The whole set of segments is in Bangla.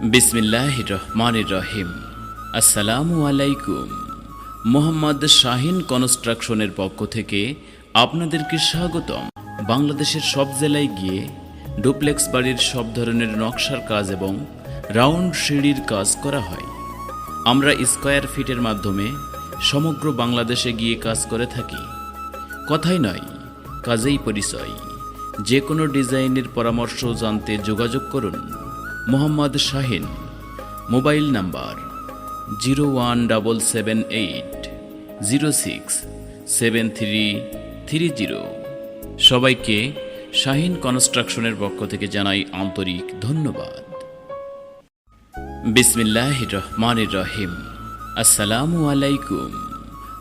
বিসমিল্লাহির রহমানির রহিম। আসসালামু আলাইকুম। মোহাম্মদ শাহিন কনস্ট্রাকশনের পক্ষ থেকে আপনাদেরকে স্বাগতম। বাংলাদেশের সব জেলায় গিয়ে ডুপ্লেক্স বাড়ির সব ধরনের নকশার কাজ এবং রাউন্ড সিঁড়ির কাজ করা হয়। আমরা স্কয়ার ফিটের মাধ্যমে সমগ্র বাংলাদেশে গিয়ে কাজ করে থাকি। কথাই নয়, কাজেই পরিচয়। যে কোনো ডিজাইনের পরামর্শ জানতে যোগাযোগ করুন মোহাম্মদ শাহিন। Mobile number 01780673730। সবাইকে শাহিন কনস্ট্রাকশনের পক্ষ থেকে জানাই আন্তরিক ধন্যবাদ। বিসমিল্লাহির রহমানির রহিম। আসসালামু আলাইকুম।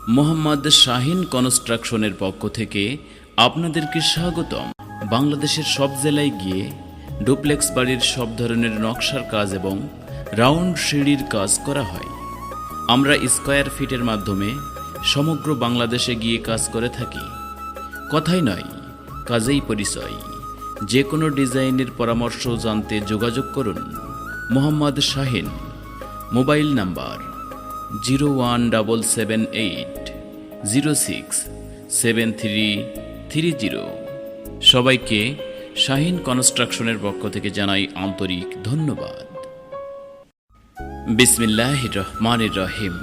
মোহাম্মদ শাহিন কনস্ট্রাকশনের পক্ষ থেকে আপনাদেরকে স্বাগতম। বাংলাদেশের সব জেলায় গিয়ে ডুপ্লেক্স বাড়ির সব ধরনের নকশার কাজ এবং রাউন্ড সিঁড়ির কাজ করা হয়। আমরা স্কয়ার ফিটের মাধ্যমে সমগ্র বাংলাদেশে গিয়ে কাজ করে থাকি। কথাই নয়, কাজেই পরিচয়। যে কোনো ডিজাইনের পরামর্শ জানতে যোগাযোগ করুন মোহাম্মদ শাহিন। Mobile number 01780673730। সবাইকে শাহিন কনস্ট্রাকশনের পক্ষ থেকে জানাই আন্তরিক ধন্যবাদ। বিসমিল্লাহির রহমানির রহিম।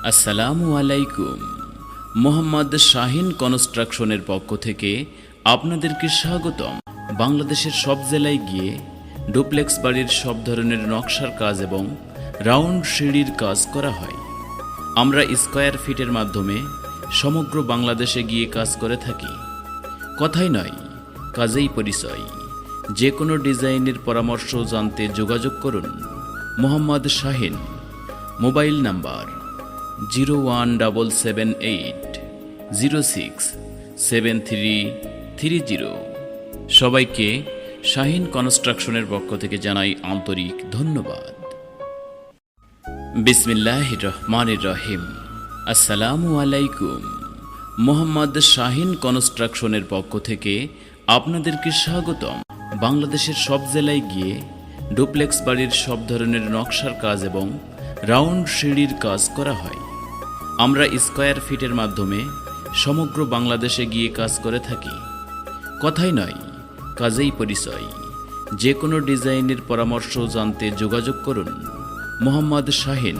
আসসালামু আলাইকুম। মোহাম্মদ শাহিন কনস্ট্রাকশনের পক্ষ থেকে আপনাদেরকে স্বাগতম। বাংলাদেশের সব জেলায় গিয়ে ডুপ্লেক্স বাড়ির সব ধরনের নকশার কাজ এবং রাউন্ড সিঁড়ির কাজ করা হয়। আমরা স্কয়ার ফিটের মাধ্যমে সমগ্র বাংলাদেশে গিয়ে কাজ করে থাকি। কথাই নয়, কাজেই পরিচয়। যে কোনো ডিজাইনের পরামর্শ জানতে যোগাযোগ করুন মোহাম্মদ শাহিন। Mobile number 01780673730। সবাইকে শাহিন কনস্ট্রাকশনের পক্ষ থেকে জানাই আন্তরিক ধন্যবাদ। বিসমিল্লাহির রহমানির রহিম। আসসালামু আলাইকুম। মোহাম্মদ শাহিন কনস্ট্রাকশনের পক্ষ থেকে আপনাদেরকে স্বাগতম। বাংলাদেশের সব জেলায় গিয়ে ডুপ্লেক্স বাড়ির সব ধরনের নকশার কাজ এবং রাউন্ড সিঁড়ির কাজ করা হয়। আমরা স্কয়ার ফিটের মাধ্যমে সমগ্র বাংলাদেশে গিয়ে কাজ করে থাকি। কথাই নয়, কাজেই পরিচয়। যে কোনো ডিজাইনের পরামর্শ জানতে যোগাযোগ করুন মোহাম্মদ শাহিন।